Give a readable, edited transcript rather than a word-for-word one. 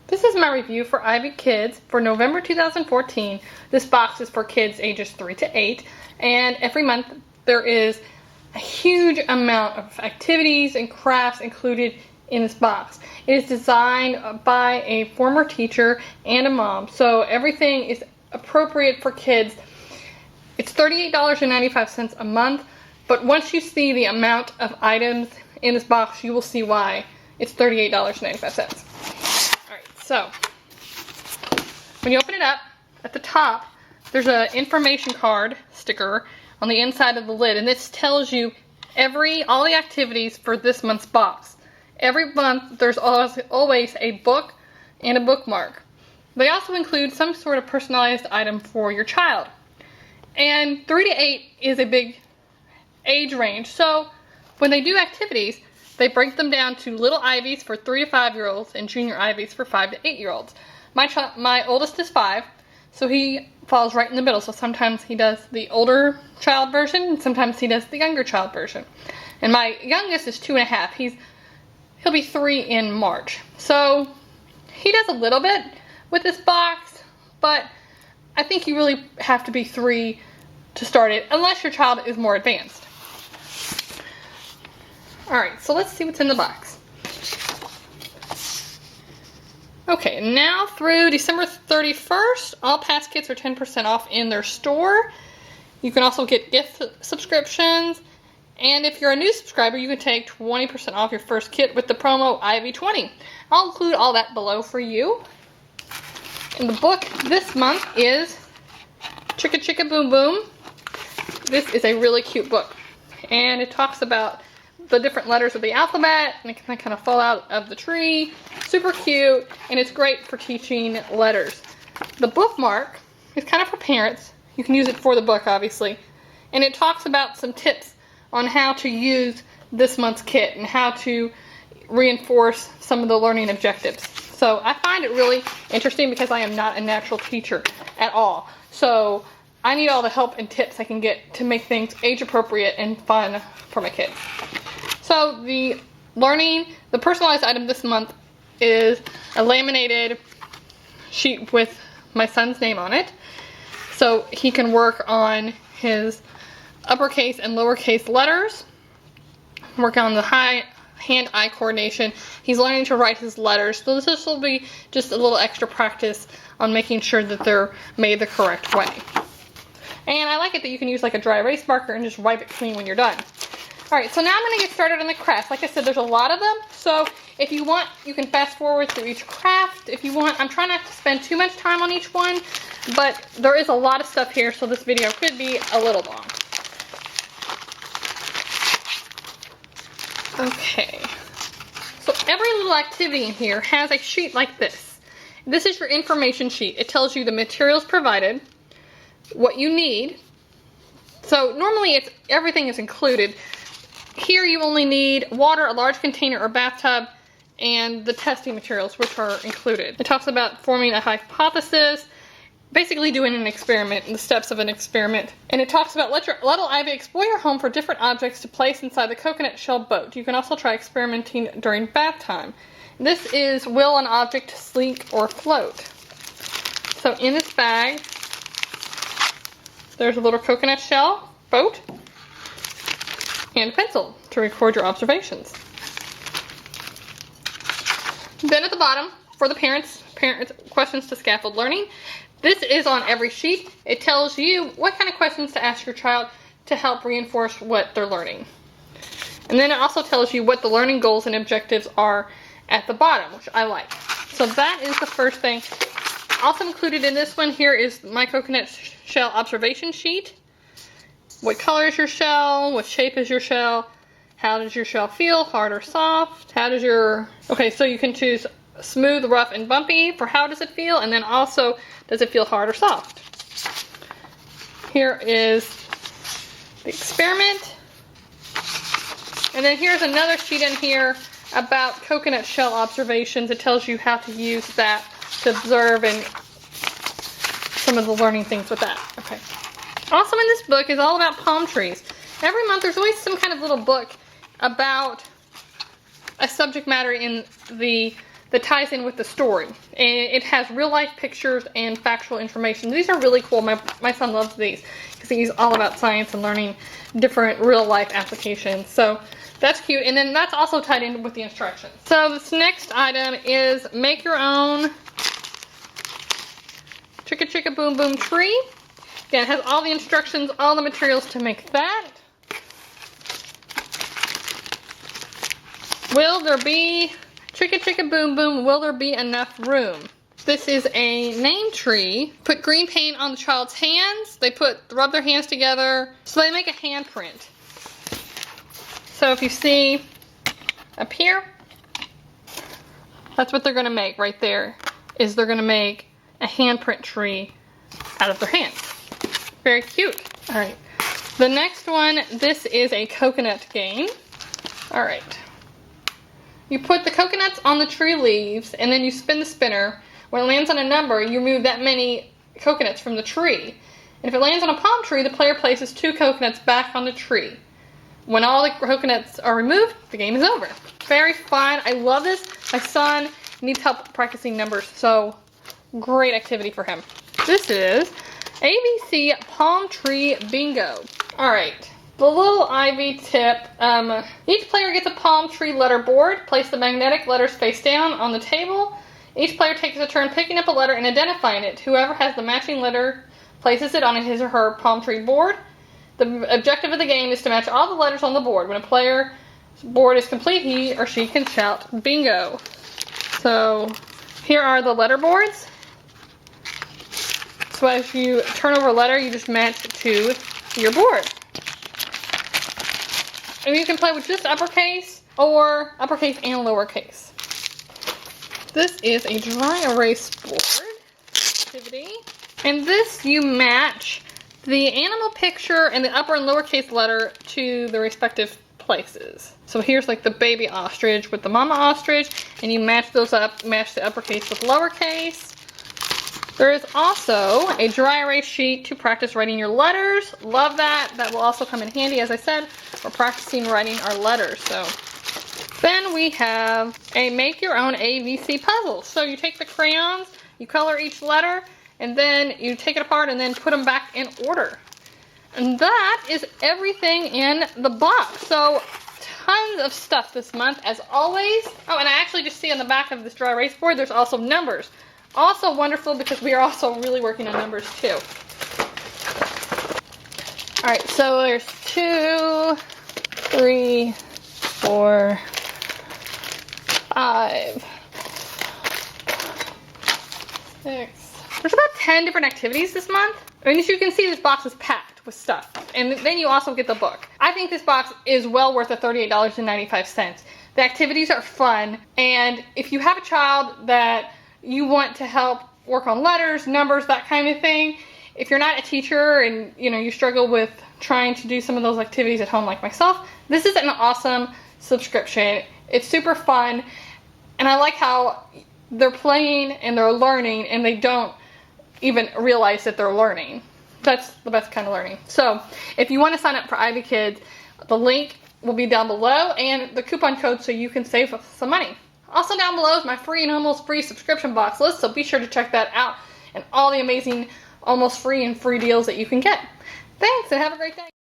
This is my review for Ivy Kids for November 2014. This box is for kids ages 3 to 8, and every month there is a huge amount of activities and crafts included in this box. It is designed by a former teacher and a mom, so everything is appropriate for kids. It's $38.95 a month, but once you see the amount of items in this box, you will see why it's $38.95. Alright, so when you open it up, at the top, there's an information card sticker on the inside of the lid, and this tells you all the activities for this month's box. Every month, there's always a book and a bookmark. They also include some sort of personalized item for your child. And 3 to 8 is a big age range, so when they do activities, they break them down to little Ivies for 3 to 5-year-olds and junior Ivies for 5 to 8-year-olds. My oldest is 5, so he falls right in the middle. So sometimes he does the older child version, and sometimes he does the younger child version. And my youngest is 2.5. He'll be 3 in March. So he does a little bit with this box, but I think you really have to be 3 to start it, unless your child is more advanced. Alright, so let's see what's in the box. Okay, now through December 31st, all past kits are 10% off in their store. You can also get gift subscriptions, and if you're a new subscriber, you can take 20% off your first kit with the promo Ivy20. I'll include all that below for you. And the book this month is Chicka Chicka Boom Boom. This is a really cute book, and it talks about the different letters of the alphabet, and it can kind of fall out of the tree. Super cute, and it's great for teaching letters. The bookmark is kind of for parents. You can use it for the book, obviously. And it talks about some tips on how to use this month's kit and how to reinforce some of the learning objectives. So I find it really interesting because I am not a natural teacher at all. So I need all the help and tips I can get to make things age appropriate and fun for my kids. So the personalized item this month is a laminated sheet with my son's name on it. So he can work on his uppercase and lowercase letters, work on the hand-eye coordination. He's learning to write his letters, so this will be just a little extra practice on making sure that they're made the correct way. And I like it that you can use like a dry erase marker and just wipe it clean when you're done. Alright, so now I'm going to get started on the crafts. Like I said, there's a lot of them, so if you want, you can fast forward through each craft. If you want, I'm trying not to spend too much time on each one, but there is a lot of stuff here, so this video could be a little long. Okay, so every little activity in here has a sheet like this. This is your information sheet. It tells you the materials provided, what you need. So normally everything is included. Here you only need water, a large container or bathtub, and the testing materials, which are included. It talks about forming a hypothesis, basically doing an experiment, the steps of an experiment. And it talks about let little Ivy explore your home for different objects to place inside the coconut shell boat. You can also try experimenting during bath time. This is will an object sink or float. So in this bag, there's a little coconut shell boat and a pencil to record your observations. Then at the bottom, for the parents questions to Scaffold Learning. This is on every sheet. It tells you what kind of questions to ask your child to help reinforce what they're learning. And then it also tells you what the learning goals and objectives are at the bottom, which I like. So that is the first thing. Also included in this one here is my coconut shell observation sheet. What color is your shell? What shape is your shell? How does your shell feel? Hard or soft? Okay, so you can choose smooth, rough, and bumpy for how does it feel, and then also does it feel hard or soft. Here is the experiment. And then here's another sheet in here about coconut shell observations. It tells you how to use that to observe and some of the learning things with that. Okay. Also in this book is all about palm trees. Every month there's always some kind of little book about a subject matter in the that ties in with the story. And it has real life pictures and factual information. These are really cool. My son loves these because he's all about science and learning different real life applications. So that's cute. And then that's also tied in with the instructions. So this next item is make your own Chicka Chicka Boom Boom tree. Again, it has all the instructions, all the materials to make that. Will there be, Chicka Chicka Boom Boom, will there be enough room? This is a name tree. Put green paint on the child's hands. They rub their hands together, so they make a handprint. So if you see up here, that's what they're gonna make right there, is they're gonna make a handprint tree out of their hands. Very cute. All right, the next one, this is a coconut game. All right. You put the coconuts on the tree leaves, and then you spin the spinner. When it lands on a number, you remove that many coconuts from the tree. And if it lands on a palm tree, the player places 2 coconuts back on the tree. When all the coconuts are removed, the game is over. Very fun. I love this. My son needs help practicing numbers, so great activity for him. This is ABC Palm Tree Bingo. All right. The little Ivy tip, each player gets a palm tree letter board. Place the magnetic letters face down on the table. Each player takes a turn picking up a letter and identifying it. Whoever has the matching letter places it on his or her palm tree board. The objective of the game is to match all the letters on the board. When a player's board is complete, he or she can shout bingo. So here are the letter boards. So as you turn over a letter, you just match it to your board. And you can play with just uppercase or uppercase and lowercase. This is a dry erase board activity. And this you match the animal picture and the upper and lowercase letter to the respective places. So here's like the baby ostrich with the mama ostrich, and you match those up, match the uppercase with lowercase. There is also a dry erase sheet to practice writing your letters. Love that. That will also come in handy, as I said, for practicing writing our letters. So then we have a make your own ABC puzzle. So you take the crayons, you color each letter, and then you take it apart and then put them back in order. And that is everything in the box. So tons of stuff this month, as always. Oh, and I actually just see on the back of this dry erase board, there's also numbers. Also wonderful because we are also really working on numbers too. All right, so there's 2, 3, 4, 5, 6. There's about 10 different activities this month. And as you can see, this box is packed with stuff. And then you also get the book. I think this box is well worth the $38.95. The activities are fun. And if you have a child that you want to help work on letters, numbers, that kind of thing, if you're not a teacher and you struggle with trying to do some of those activities at home like myself, this is an awesome subscription. It's super fun, and I like how they're playing and they're learning and they don't even realize that they're learning. That's the best kind of learning. So if you want to sign up for Ivy Kids, the link will be down below and the coupon code so you can save some money. Also down below is my free and almost free subscription box list, so be sure to check that out and all the amazing almost free and free deals that you can get. Thanks, and have a great day.